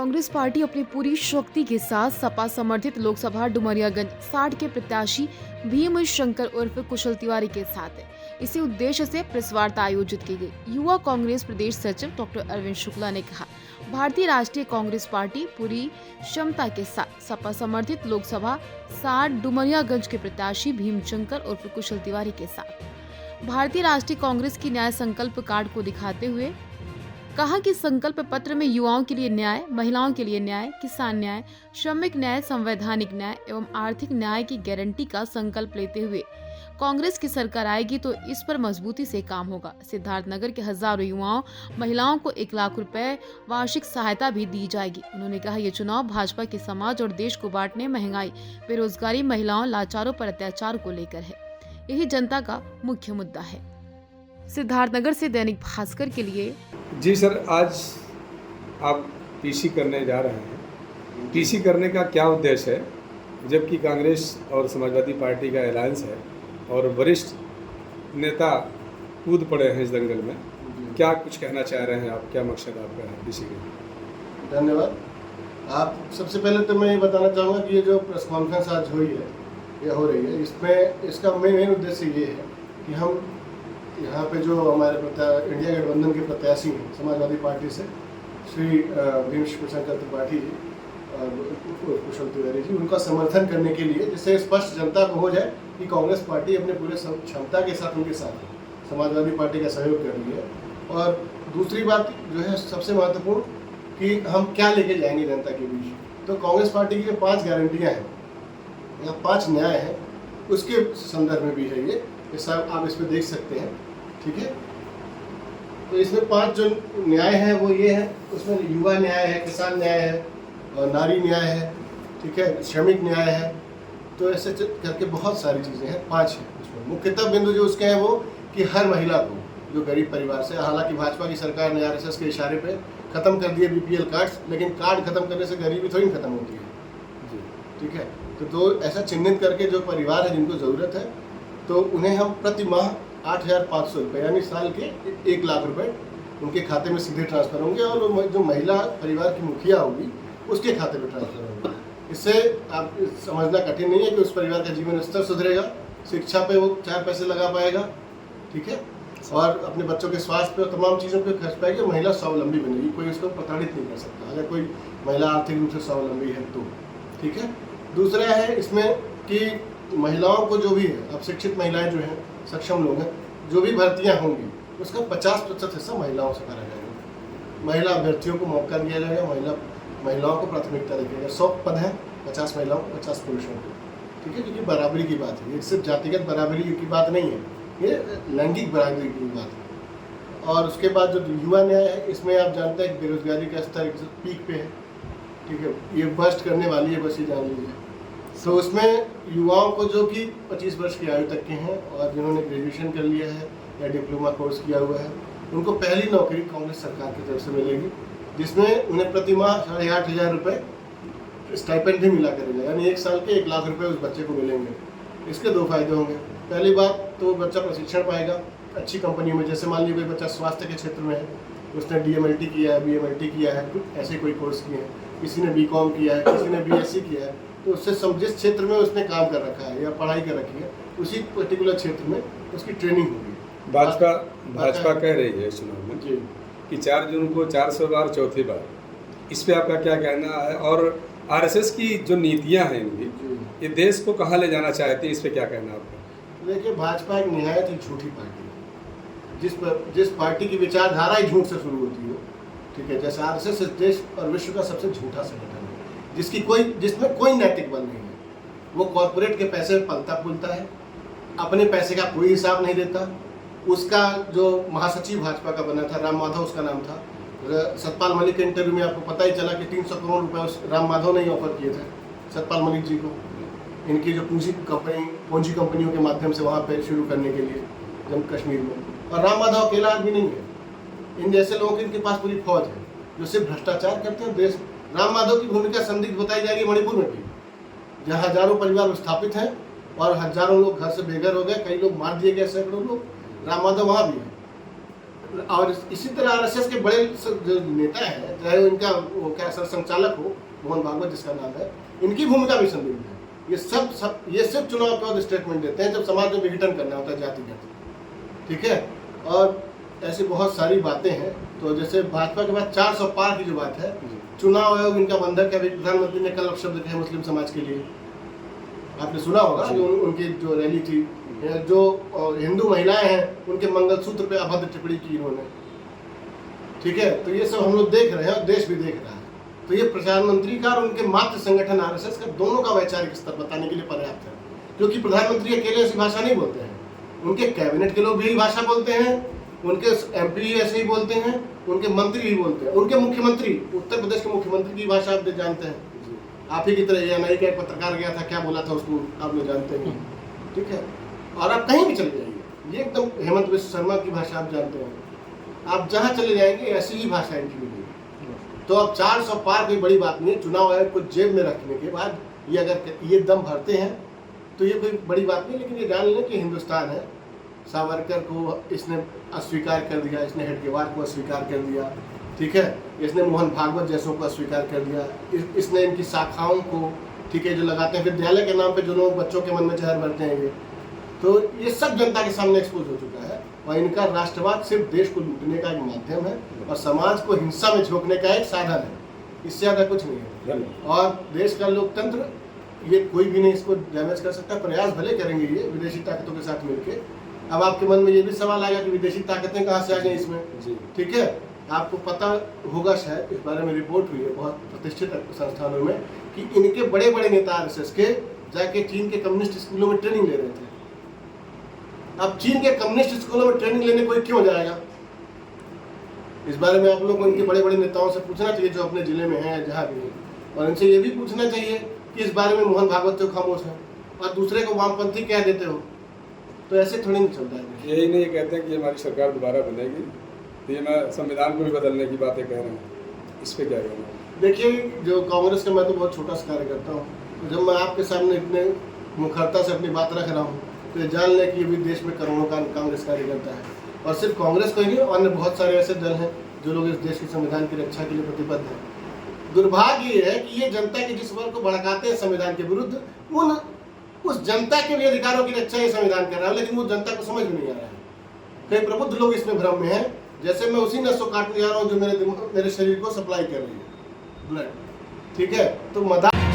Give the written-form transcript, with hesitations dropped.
Congress party अपनी पूरी शक्ति के साथ सपा समर्थित लोकसभा डुमरियागंज 60 के प्रत्याशी भीम शंकर उर्फ कुशल तिवारी के साथ है। इसी उद्देश्य से प्रेस वार्ता आयोजित की गई। युवा कांग्रेस प्रदेश सचिव डॉक्टर अरविंद शुक्ला ने कहा, भारतीय राष्ट्रीय कांग्रेस पार्टी पूरी क्षमता के साथ सपा समर्थित लोकसभा 60 डुमरियागंज के प्रत्याशी भीम शंकर उर्फ कुशल तिवारी के साथ। भारतीय राष्ट्रीय कांग्रेस की न्याय संकल्प कार्ड को दिखाते हुए कहा कि संकल्प पत्र में युवाओं के लिए न्याय, महिलाओं के लिए न्याय, किसान न्याय, श्रमिक न्याय, संवैधानिक न्याय एवं आर्थिक न्याय की गारंटी का संकल्प लेते हुए कांग्रेस की सरकार आएगी तो इस पर मजबूती से काम होगा। सिद्धार्थनगर के हजारों युवाओं, महिलाओं को 1 लाख रुपए वार्षिक सहायता भी दी जाएगी। उन्होंने कहा, ये चुनाव भाजपा के समाज और देश को बांटने, महंगाई, बेरोजगारी, महिलाओं, लाचारों पर अत्याचार को लेकर है। यही जनता का मुख्य मुद्दा है। सिद्धार्थनगर से दैनिक भास्कर के लिए। जी सर, आज आप पीसी करने जा रहे हैं। पीसी करने का क्या उद्देश्य है, जबकि कांग्रेस और समाजवादी पार्टी का अलायंस है और वरिष्ठ नेता कूद पड़े हैं इस दंगल में? क्या कुछ कहना चाह रहे हैं आप, क्या मकसद आपका है पीसी का? धन्यवाद। आप सबसे पहले तो मैं ये बताना चाहूँगा कि ये जो प्रेस कॉन्फ्रेंस आज हुई है, ये हो रही है, इसमें इसका मेन उद्देश्य ये है कि हम यहाँ पे जो हमारे इंडिया गठबंधन के प्रत्याशी हैं समाजवादी पार्टी से, श्री भीम शंकर त्रिपाठी जी और कुशल तिवारी जी, उनका समर्थन करने के लिए, जिससे स्पष्ट जनता को हो जाए कि कांग्रेस पार्टी अपने पूरे क्षमता के साथ उनके साथ है, समाजवादी पार्टी का सहयोग कर रही है। और दूसरी बात जो है सबसे महत्वपूर्ण, कि हम क्या लेके जाएंगे जनता के बीच। तो कांग्रेस पार्टी की जो 5 गारंटियाँ हैं या 5 न्याय हैं, उसके संदर्भ में भी है ये सब आप इसमें देख सकते हैं। ठीक है, तो इसमें 5 जो न्याय हैं वो ये है, उसमें युवा न्याय है, किसान न्याय है, और नारी न्याय है, ठीक है, श्रमिक न्याय है। तो ऐसे करके बहुत सारी चीज़ें हैं, 5 हैं उसमें। मुख्यतः बिंदु जो उसके हैं वो कि हर महिला को, जो गरीब परिवार से, हालांकि भाजपा की सरकार ने RSS के इशारे पे ख़त्म कर दिए BPL कार्ड्स, लेकिन कार्ड खत्म करने से गरीबी थोड़ी खत्म होती है जी। ठीक है, तो ऐसा चिन्हित करके जो परिवार है जिनको ज़रूरत है, तो उन्हें हम प्रति माह 8,500 रुपये यानी साल के 1 लाख रुपए उनके खाते में सीधे ट्रांसफ़र होंगे, और जो महिला परिवार की मुखिया होगी उसके खाते में ट्रांसफ़र होंगे। इससे आप समझना कठिन नहीं है कि उस परिवार का जीवन स्तर सुधरेगा, शिक्षा पे वो 4 पैसे लगा पाएगा, ठीक है, और अपने बच्चों के स्वास्थ्य पे और तमाम चीज़ों पे खर्च पाएगी। महिला स्वावलंबी बनेगी, कोई उसको प्रताड़ित नहीं कर सकता अगर कोई महिला आर्थिक रूप से स्वावलंबी है तो। ठीक है, दूसरा है इसमें कि महिलाओं को जो भी है, अब शिक्षित महिलाएं जो हैं, सक्षम लोग हैं, जो भी भर्तियां होंगी उसका 50% हिस्सा महिलाओं से करा जाएगा। महिला अभ्यर्थियों को मौका दिया जाएगा, महिलाओं को प्राथमिकता दी जाएगी। 100 पद हैं, 50 महिलाओं को, 50 पुरुषों को। ठीक है, क्योंकि बराबरी की बात है, ये सिर्फ जातिगत बराबरी की बात नहीं है, ये लैंगिक बराबरी की बात है। और उसके बाद जो युवा न्याय है, इसमें आप जानते हैं कि बेरोजगारी का स्तर पीक पे है, ठीक है, ये बर्स्ट करने वाली है, बस ये जान लीजिए। तो उसमें युवाओं को जो कि 25 वर्ष की आयु तक के हैं और जिन्होंने ग्रेजुएशन कर लिया है या डिप्लोमा कोर्स किया हुआ है, उनको पहली नौकरी कांग्रेस सरकार की तरफ से मिलेगी, जिसमें उन्हें प्रति माह 8,500 रुपये स्टाइपेंड भी मिला करेगा, यानी 1 साल के 1 लाख रुपए उस बच्चे को मिलेंगे। इसके 2 फायदे होंगे। पहली बात तो बच्चा प्रशिक्षण पाएगा अच्छी कंपनियों में, जैसे मान लीजिए कोई बच्चा स्वास्थ्य के क्षेत्र में है, उसने DMLT किया है, BMLT किया है, ऐसे कोई कोर्स किए हैं, किसी ने BCom किया है, किसी ने BSc किया है, तो उससे जिस क्षेत्र में उसने काम कर रखा है या पढ़ाई कर रखी है, उसी पर्टिकुलर क्षेत्र में उसकी ट्रेनिंग होगी। भाजपा कह रही है चुनाव में जी कि 4 जून को 400 बार, चौथी बार, इस पे आपका क्या कहना है? और RSS की जो नीतियां हैं इनकी, ये देश को कहाँ ले जाना चाहती है, इस पे क्या कहना आपका? देखिए, भाजपा एक निहायत ही झूठी पार्टी है, जिस पार्टी की विचारधारा ही झूठ से शुरू होती हो, ठीक है, जैसे RSS देश और विश्व का सबसे झूठा संगठन है, जिसमें कोई नैतिक बल नहीं है। वो कॉर्पोरेट के पैसे पलता पुलता है, अपने पैसे का कोई हिसाब नहीं देता। उसका जो महासचिव भाजपा का बना था, राम माधव उसका नाम था, सतपाल मलिक के इंटरव्यू में आपको पता ही चला कि 300 करोड़ रुपए उस राम माधव ने ही ऑफर किए थे सतपाल मलिक जी को, इनकी जो पूंजी कंपनियों के माध्यम से वहाँ पे शुरू करने के लिए जम्मू कश्मीर में। और राम माधव अकेला आदमी नहीं है, इन जैसे लोगों की इनके पास पूरी फौज है जो सिर्फ भ्रष्टाचार करते हैं। देश राम माधव की भूमिका संदिग्ध बताई जाएगी मणिपुर में भी, जहाँ हजारों परिवार विस्थापित हैं और हजारों लोग घर से बेघर हो गए, कई लोग मार दिए गए, सैकड़ों लोग। राम माधव वहाँ भी है। और इसी तरह आरएसएस के बड़े जो नेता हैं, चाहे वो इनका वो क्या सरसंघचालक हो मोहन भागवत जिसका नाम है, इनकी भूमिका भी संदिग्ध है। ये सिर्फ चुनाव के बाद स्टेटमेंट देते हैं जब समाज में विघटन करना होता है जातिगत, ठीक है। और ऐसी बहुत सारी बातें हैं। तो जैसे भाजपा के बाद 400 पार की जो बात है, चुनाव आयोग इनका बंधक है। अभी प्रधानमंत्री ने कल शब्द कहे मुस्लिम समाज के लिए, आपने सुना होगा जो उनकी जो रैली थी, जो हिंदू महिलाएं हैं उनके मंगलसूत्र पे अभद्र टिप्पणी की इन्होंने, ठीक है। तो ये सब हम लोग देख रहे हैं और देश भी देख रहा है। तो ये प्रधानमंत्री का और उनके मातृ संगठन आरएसएस का दोनों का वैचारिक स्तर बताने के लिए पर्याप्त है, क्योंकि प्रधानमंत्री अकेले ऐसी भाषा नहीं बोलते हैं, उनके कैबिनेट के लोग भी भाषा बोलते हैं, उनके एमपी ऐसे ही बोलते हैं, उनके मंत्री भी बोलते हैं, उनके मुख्यमंत्री उत्तर प्रदेश के मुख्यमंत्री की भाषा आप जानते हैं, आप ही की तरह एएनआई का एक पत्रकार गया था, क्या बोला था उसको आप लोग जानते हैं, ठीक है। और आप कहीं भी चले जाइए, ये एकदम हेमंत बिश्व शर्मा की भाषा आप जानते हैं, आप जहाँ चले जाएंगे ऐसी ही भाषा इनकी मिलेगी। तो अब 400 पार कोई बड़ी बात नहीं है। चुनाव आयोग को जेब में रखने के बाद ये अगर ये दम भरते हैं तो ये कोई बड़ी बात नहीं, लेकिन ये जान लें कि हिंदुस्तान है, सावरकर को इसने अस्वीकार कर दिया, इसने हेडगेवार को अस्वीकार कर दिया, ठीक है, इसने मोहन भागवत जैसों को अस्वीकार कर दिया, इसने इनकी शाखाओं को, ठीक है, जो लगाते हैं विद्यालय के नाम पे जो लोग बच्चों के मन में जहर भरते हैं, तो ये सब जनता के सामने एक्सपोज हो चुका है। और इनका राष्ट्रवाद सिर्फ देश को लूटने का एक माध्यम है और समाज को हिंसा में झोंकने का एक साधन है, इससे ज़्यादा कुछ नहीं है। और देश का लोकतंत्र ये कोई भी नहीं इसको डैमेज कर सकता। प्रयास भले करेंगे ये विदेशी ताकतों के साथ मिलके। अब आपके मन में ये भी सवाल आएगा कि विदेशी ताकतें कहाँ से आ गई इसमें, ठीक है। आपको पता होगा शायद, इस बारे में रिपोर्ट हुई है बहुत प्रतिष्ठित संस्थानों में कि इनके बड़े बड़े नेता आरएसएस के जाके चीन के कम्युनिस्ट स्कूलों में ट्रेनिंग ले रहे थे। अब चीन के कम्युनिस्ट स्कूलों में ट्रेनिंग लेने कोई क्यों जाएगा? इस बारे में आप लोग को इनके बड़े बड़े नेताओं से पूछना चाहिए जो अपने जिले में हैं, जहाँ भी हैं, और इनसे ये भी पूछना चाहिए कि इस बारे में मोहन भागवत तो खामोश है और दूसरे को वामपंथी कह देते हो, तो ऐसे थोड़ी नहीं चलता है। यही नहीं कहते हैं कि हमारी सरकार दोबारा बनेगी, तो ये मैं संविधान को भी बदलने की बातें कह रहे हैं, इस पर क्या कहना? देखिए, जो कांग्रेस का मैं तो बहुत छोटा सा कार्यकर्ता हूँ, तो जब मैं आपके सामने इतने मुखरता से अपनी बात रख रहा हूँ तो ये जान लें कि अभी देश में करोड़ों का कांग्रेस कार्यकर्ता है। और सिर्फ कांग्रेस को ही नहीं, अन्य बहुत सारे ऐसे दल हैं जो लोग इस देश के संविधान की रक्षा के लिए प्रतिबद्ध हैं। दुर्भाग्य ये है कि ये जनता के जिस वर्ग को भड़काते हैं संविधान के विरुद्ध, उस जनता के भी अधिकारों की रक्षा ये संविधान कर रहा है, लेकिन वो जनता को समझ में नहीं आ रहा है। कई प्रबुद्ध लोग इसमें भ्रम में हैं, जैसे मैं उसी नसों काटने जा रहा हूँ जो मेरे शरीर को सप्लाई कर रही है ब्लड, ठीक है। तो मदार